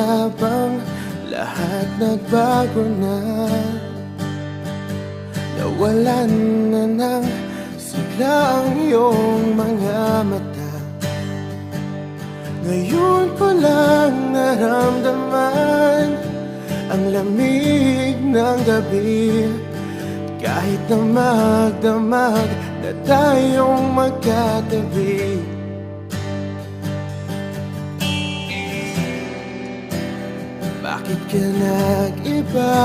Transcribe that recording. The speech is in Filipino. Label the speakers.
Speaker 1: na bang lahat nagbago na? Nawalan na ng sigla ang iyong mga mata. Ngayon ko lang naramdaman ang lamig ng gabi. Kahit na magdamag na tayong magkatabi, bakit ka nag-iba?